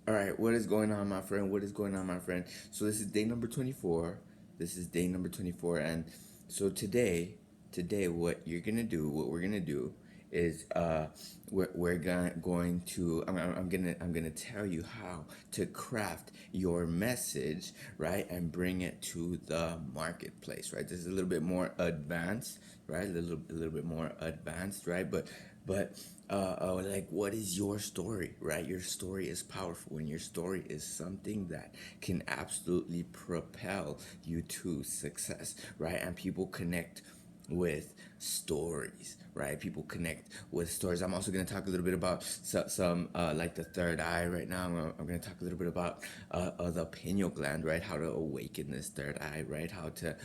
All right, what is going on, my friend? What is going on, my friend? So this is day number 24. This is day number 24, and so today, what you're gonna do, what we're gonna do, is going to I'm gonna tell you how to craft your message, right, and bring it to the marketplace, right. This is a little bit more advanced, right, a little bit more advanced, right, but like, what is your story, right? Your story is powerful, and your story is something that can absolutely propel you to success, right? And people connect with stories, right? People connect with stories. I'm also going to talk a little bit about some like the third eye right now. I'm going to talk a little bit about the pineal gland, right? How to awaken this third eye, right? How to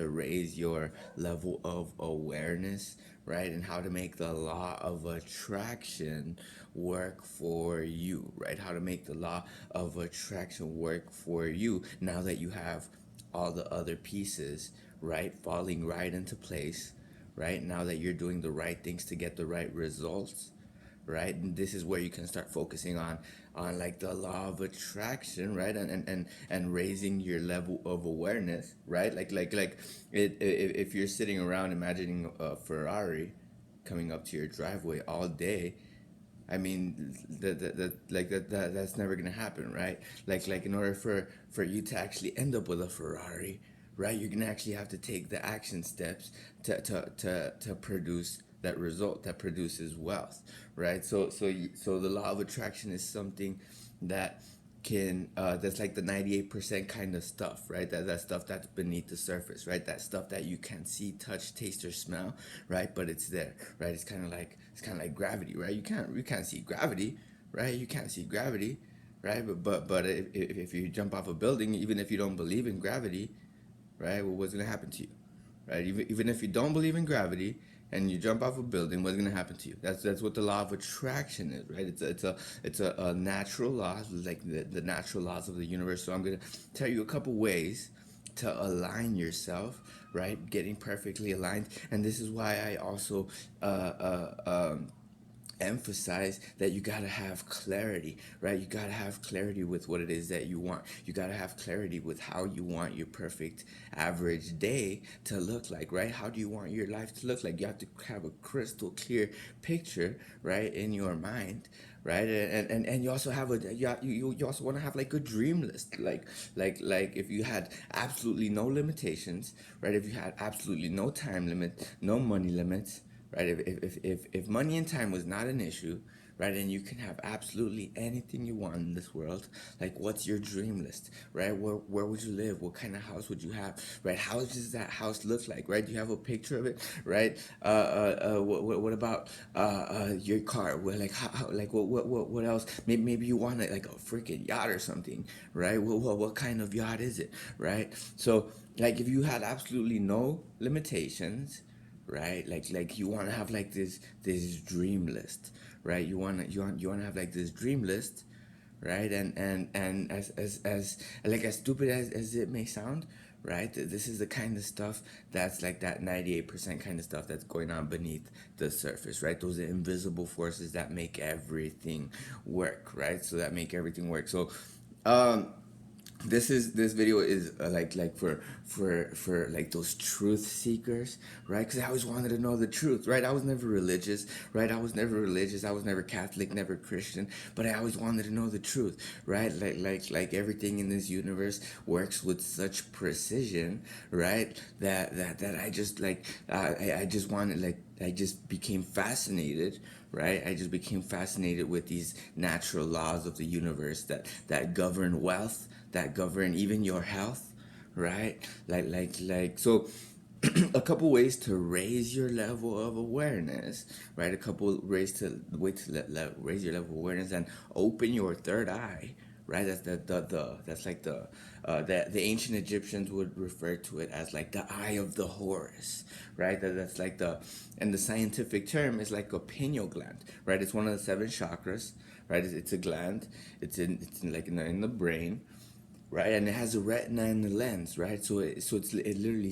raise your level of awareness, right? And how to make the law of attraction work for you, right? How to make the law of attraction work for you now that you have all the other pieces, right, falling right into place, right? Now that you're doing the right things to get the right results, right? And this is where you can start focusing on like the law of attraction, right? And raising your level of awareness, right? If you're sitting around imagining a Ferrari coming up to your driveway all day, I mean, that's never gonna happen, right? In order for you to actually end up with a Ferrari, right? You're gonna actually have to take the action steps to produce that result that produces wealth, right? So the law of attraction is something that can that's like the 98% kind of stuff, right? That stuff that's beneath the surface, right? That stuff that you can't see, touch, taste, or smell, right? But it's there, right? It's kind of like gravity, right? You can't see gravity, right? You can't see gravity, right? But if you jump off a building, even if you don't believe in gravity, right? Well, what's gonna happen to you, right? Even if you don't believe in gravity and you jump off a building, what's gonna happen to you? That's what the law of attraction is, right? It's a natural law, like the natural laws of the universe. So I'm gonna tell you a couple ways to align yourself, right? Getting perfectly aligned, and this is why I also emphasize that you got to have clarity, right? You got to have clarity with what it is that you want. You got to have clarity with how you want your perfect average day to look like, right? How do you want your life to look like? You have to have a crystal clear picture, right, in your mind, right? And you also have you also want to have like a dream list, like if you had absolutely no limitations, right? If you had absolutely no time limit, no money limits, right? If money and time was not an issue, right, and you can have absolutely anything you want in this world, like, what's your dream list, right? Where would you live? What kind of house would you have, right? How does that house look like, right? Do you have a picture of it, right? What about your car? Well, like like what else? Maybe you want like a freaking yacht or something, right? What kind of yacht is it, right? So, like, if you had absolutely no limitations, right, like you want to have like this dream list, right? You want to have like this dream list, right? And as like, as stupid as it may sound, right, this is the kind of stuff that's like that 98% kind of stuff that's going on beneath the surface, right? Those are invisible forces that make everything work, right? So that make everything work. So um this video is like for like those truth seekers, right? Because I always wanted to know the truth, right? I was never religious, right? I was never Catholic, never Christian, but I always wanted to know the truth, right? Like everything in this universe works with such precision, right? That I just like I just wanted, like, I just became fascinated, right? I just became fascinated with these natural laws of the universe that govern wealth, that govern even your health, right? So a couple ways to raise your level of awareness, right? A couple ways to raise your level of awareness and open your third eye, right? That's that's like the ancient Egyptians would refer to it as like the eye of the Horus, right? That's like and the scientific term is like a pineal gland, right? It's one of the seven chakras, right? It's a gland. It's in like in the brain, right? And it has a retina and a lens, right? It literally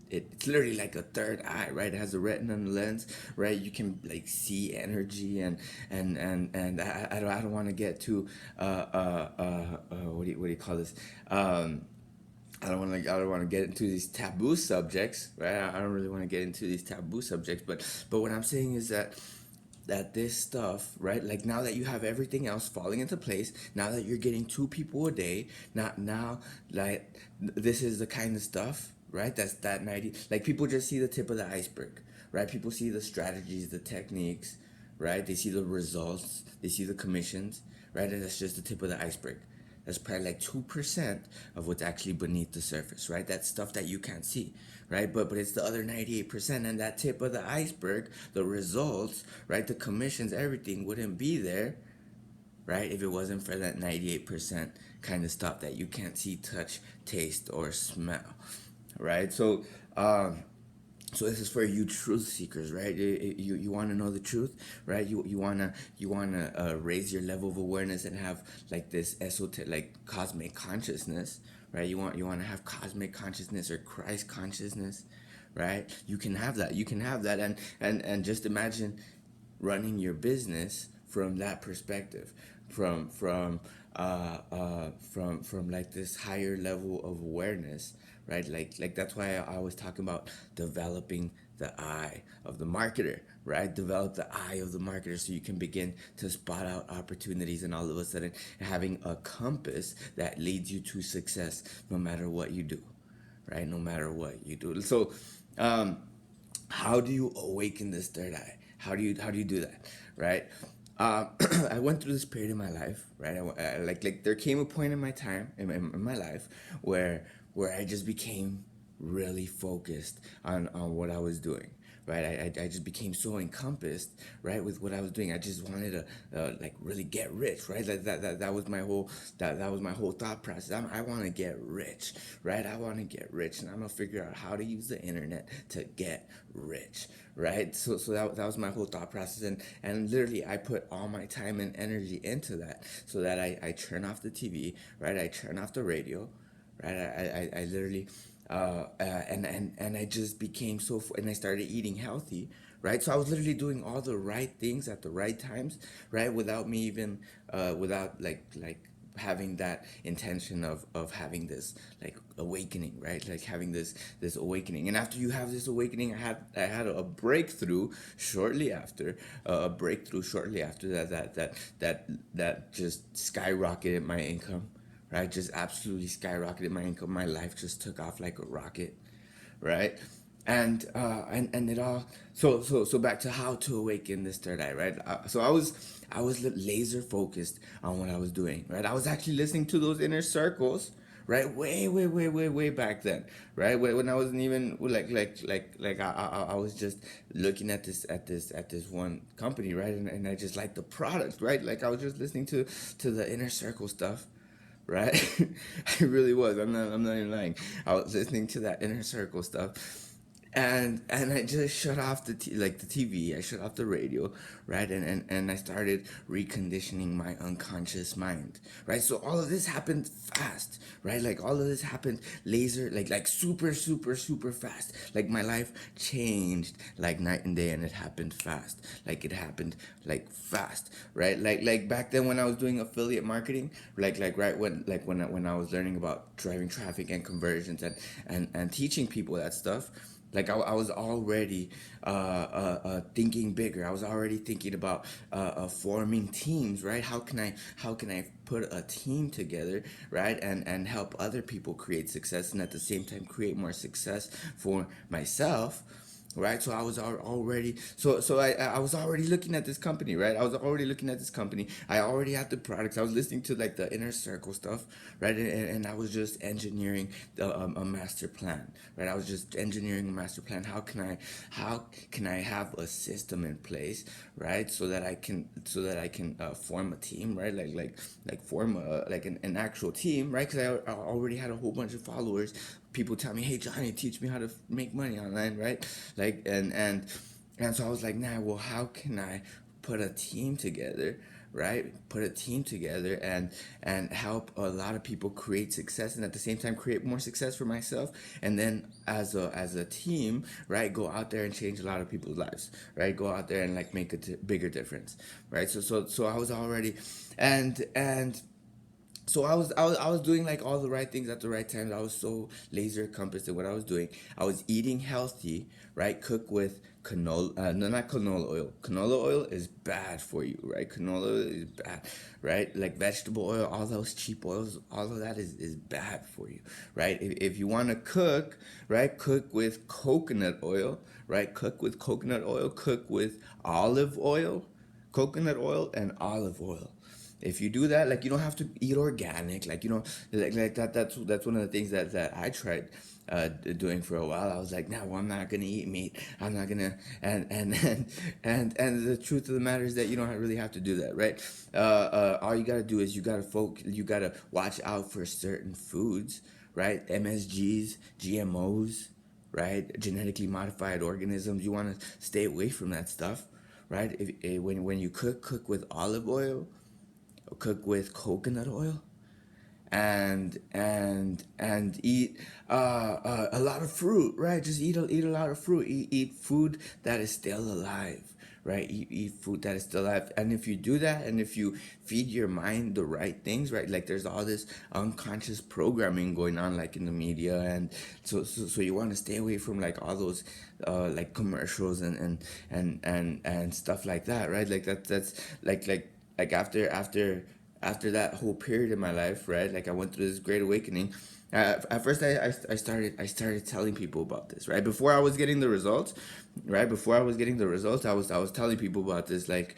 it's literally like a third eye, right? It has a retina and a lens, right? You can like see energy and I don't want to get too what do you call this? Um, I don't want to get into these taboo subjects, right? I don't really want to get into these taboo subjects, but what I'm saying is that this stuff, right? Like now that you have everything else falling into place, now that you're getting two people a day, now like this is the kind of stuff, right? That's that 90, like people just see the tip of the iceberg, right? People see the strategies, the techniques, right? They see the results, they see the commissions, right? And that's just the tip of the iceberg. That's probably like 2% of what's actually beneath the surface, right? That's stuff that you can't see, right? But it's the other 98%, and that tip of the iceberg, the results, right? The commissions, everything wouldn't be there, right? If it wasn't for that 98% kind of stuff that you can't see, touch, taste, or smell, right? So this is for you truth seekers, right? You want to know the truth, right? You wanna raise your level of awareness and have like this esoteric, like cosmic consciousness, right? You want to have cosmic consciousness or Christ consciousness, right? You can have that. You can have that, and just imagine running your business from that perspective, from like this higher level of awareness, right? Like that's why I was talking about developing the eye of the marketer, right? Develop the eye of the marketer so you can begin to spot out opportunities, and all of a sudden having a compass that leads you to success no matter what you do, right? No matter what you do. So um how do you awaken this third eye? How do you do that, right? I went through this period in my life, right? Like there came a point in my time in my life where I just became really focused on what I was doing, right? I just became so encompassed, right, with what I was doing. I just wanted to like really get rich, right? That was my whole that was my whole thought process. I want to get rich, right? I want to get rich, and I'm gonna figure out how to use the internet to get rich, right? So that was my whole thought process, and literally I put all my time and energy into that, so that I turn off the TV, right? I turn off the radio, right? I literally and I just became and I started eating healthy, right? So I was literally doing all the right things at the right times, right? Without me even without like having that intention of having this like awakening, right? Like having this awakening. And after you have this awakening, I had a breakthrough shortly after, a breakthrough shortly after that just skyrocketed my income, right? Just absolutely skyrocketed my income. My life just took off like a rocket, right? And it all, so back to how to awaken this third eye, right? So I was laser focused on what I was doing, right? I was actually listening to those inner circles, right? Way back then, right? When I wasn't even like I was just looking at this one company, right? And I just liked the product, right? Like I was just listening to the inner circle stuff, right? I really was. I'm not even lying. I was listening to that inner circle stuff. And I just shut off the TV. I shut off the radio, right? And I started reconditioning my unconscious mind, right? So all of this happened fast, right? Like all of this happened laser, like super fast. Like my life changed like night and day, and it happened fast. Like it happened like fast, right? Like back then when I was doing affiliate marketing, like right when I was learning about driving traffic and conversions and teaching people that stuff, like I was already thinking bigger. I was already thinking about forming teams, right? How can I put a team together, right? And help other people create success, and at the same time create more success for myself, right? So I was already I was already looking at this company, right? I was already looking at this company. I already had the products. I was listening to like the inner circle stuff, right? And I was just engineering a master plan, right? I was just engineering a master plan. How can I have a system in place, right? So that I can form a team, right? Like form an actual team, right? Because I already had a whole bunch of followers. People tell me, "Hey Johnny, teach me how to make money online," right? Like and so I was like, nah, well, how can I put a team together, right? Put a team together and help a lot of people create success, and at the same time create more success for myself, and then as a team, right, go out there and change a lot of people's lives, right? Go out there and like make a bigger difference, right? So I was already, and so I was doing like all the right things at the right time. I was so laser encompassed in what I was doing. I was eating healthy, right? Cook with canola, no, not canola oil. Canola oil is bad for you, right? Canola oil is bad, right? Like vegetable oil, all those cheap oils, all of that is bad for you, right? If you want to cook, right, cook with coconut oil, right? Cook with coconut oil, cook with olive oil, coconut oil and olive oil. If you do that, like you don't have to eat organic, like like that. That's one of the things that I tried doing for a while. I was like, no, I'm not gonna eat meat. I'm not gonna, and the truth of the matter is that you don't really have to do that, right? All you gotta do is you gotta watch out for certain foods, right? MSGs, GMOs, right? Genetically modified organisms. You want to stay away from that stuff, right? When you cook with olive oil, cook with coconut oil, and eat a lot of fruit, right? Just eat a lot of fruit. Eat food that is still alive, right? Eat food that is still alive. And if you do that, and if you feed your mind the right things, right? Like there's all this unconscious programming going on, like in the media, and so you want to stay away from like all those like commercials and stuff like that, right? Like that's like after that whole period in my life, right? Like I went through this great awakening. At first, I started telling people about this, right? Before I was getting the results, right? Before I was getting the results, I was telling people about this like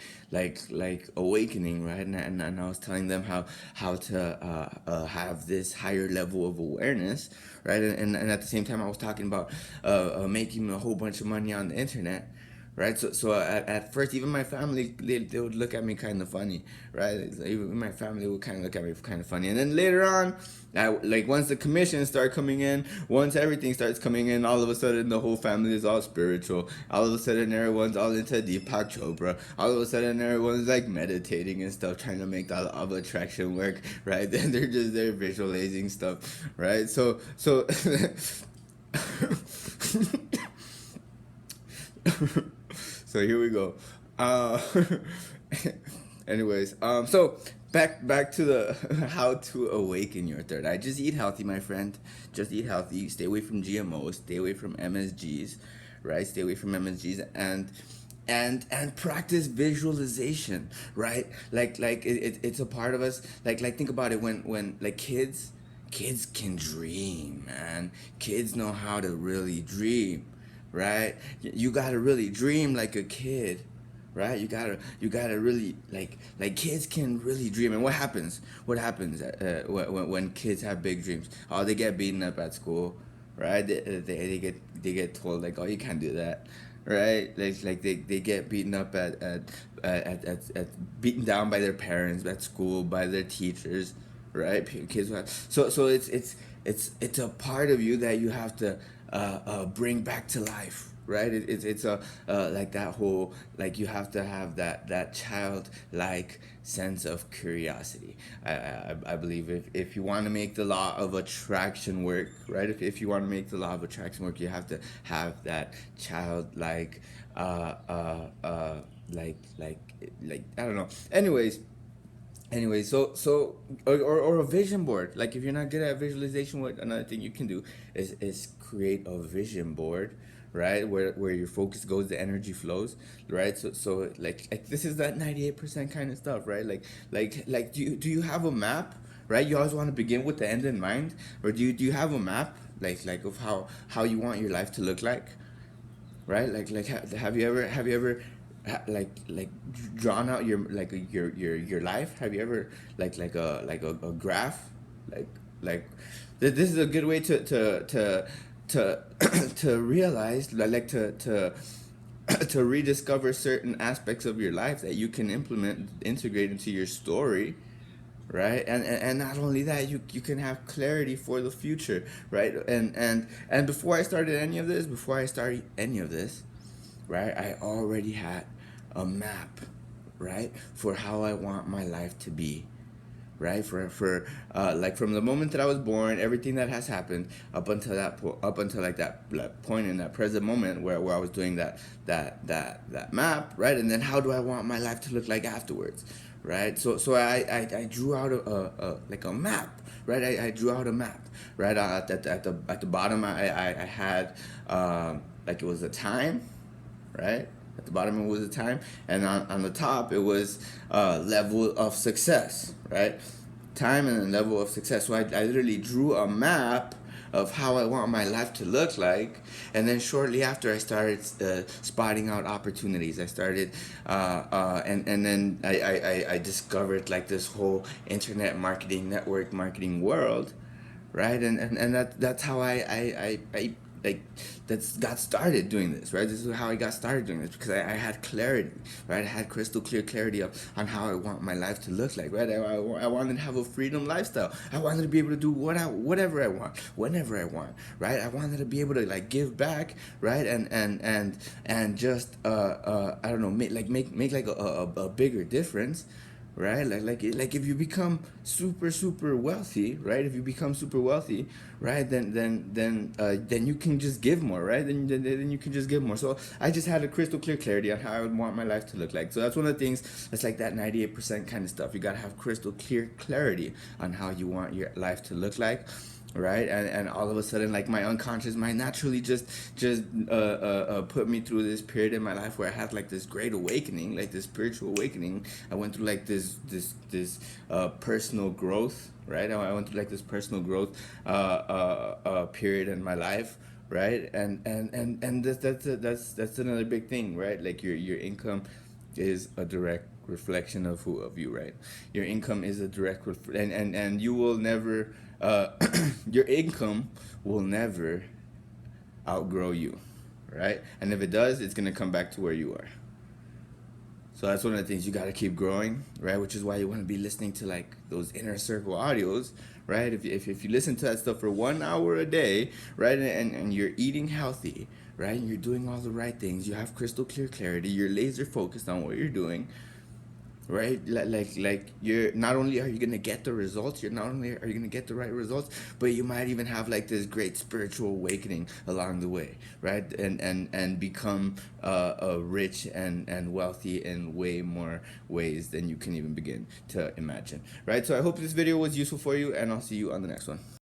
awakening, right? And I was telling them how to have this higher level of awareness, right? And at the same time, I was talking about making a whole bunch of money on the internet, right? So at first, even my family, they would look at me kind of funny, right? Even my family would kind of look at me kind of funny, and then later on, like once the commissions start coming in, once everything starts coming in, all of a sudden the whole family is all spiritual. All of a sudden everyone's all into Deepak Chopra. All of a sudden everyone's like meditating and stuff, trying to make the law of attraction work, right? Then they're visualizing stuff, right? So so here we go. Uh, anyways, so back to the how to awaken your third eye. Just eat healthy, my friend. Just eat healthy. Stay away from GMOs. Stay away from MSGs, right? Stay away from MSGs and practice visualization, right? Like it's a part of us. Like think about it when like kids can dream, man. Kids know how to really dream, right? You gotta really dream like a kid, right? You gotta really like kids can really dream. And what happens when kids have big dreams? Oh, they get beaten up at school, right? They get told like, oh, you can't do that, right? Like they get beaten up at beaten down by their parents at school, by their teachers, right? Kids so it's a part of you that you have to bring back to life, right? It's a like that whole, like you have to have that childlike sense of curiosity. I believe if you want to make the law of attraction work, right? If you want to make the law of attraction work, you have to have that childlike like I don't know. Anyway, or a vision board. Like if you're not good at visualization, what another thing you can do is create a vision board, right? Where your focus goes, the energy flows, right? So like this is that 98% kind of stuff, right? Like do you have a map, right? You always want to begin with the end in mind, or do you have a map like of how you want your life to look like, right? Have you ever like drawn out your like your life? Have you ever like a graph, like like this is a good way to to realize to rediscover certain aspects of your life that you can implement, integrate into your story, right? And not only that, you can have clarity for the future, right? And before I started any of this, right, I already had a map, right, for how I want my life to be, right? For like from the moment that I was born, everything that has happened up until up until like that point in that present moment where I was doing that map, right? And then how do I want my life to look like afterwards, right? So I drew out a like a map, right? I drew out a map, right? At the bottom I had like it was a time, right? At the bottom it was a time, and on the top it was level of success, right? Time and then level of success. So I literally drew a map of how I want my life to look like, and then shortly after I started spotting out opportunities. I started, and then I discovered like this whole internet marketing, network marketing world, right? And that's how I like that's got started doing this, right? This is how I got started doing this because I had clarity, right? I had crystal clear clarity on how I want my life to look like, right? I wanted to have a freedom lifestyle. I wanted to be able to do whatever I want, whenever I want, right? I wanted to be able to like give back, right? And just I don't know, make like a bigger difference, right? Like if you become super wealthy, right? If you become super wealthy, right? Then you can just give more, right? Then you can just give more. So I just had a crystal clear clarity on how I would want my life to look like. So that's one of the things. That's like that 98% kind of stuff. You gotta have crystal clear clarity on how you want your life to look like, right? And all of a sudden, like my unconscious mind naturally just put me through this period in my life where I had like this great awakening, like this spiritual awakening. I went through like this personal growth, right? I went through like this personal growth period in my life, right? And that's another big thing, right? Like your income is a direct reflection of you, right? Your income is a direct and you will never your income will never outgrow you, right? And if it does, it's gonna come back to where you are. So that's one of the things you gotta keep growing, right? Which is why you want to be listening to like those inner circle audios, right? If you listen to that stuff for 1 hour a day, right, and you're eating healthy, right, and you're doing all the right things, you have crystal clear clarity, you're laser focused on what you're doing, right? Like you're not only are you gonna get the results, you're not only are you gonna get the right results, but you might even have like this great spiritual awakening along the way, right? And become rich and wealthy in way more ways than you can even begin to imagine, right? So I hope this video was useful for you, and I'll see you on the next one.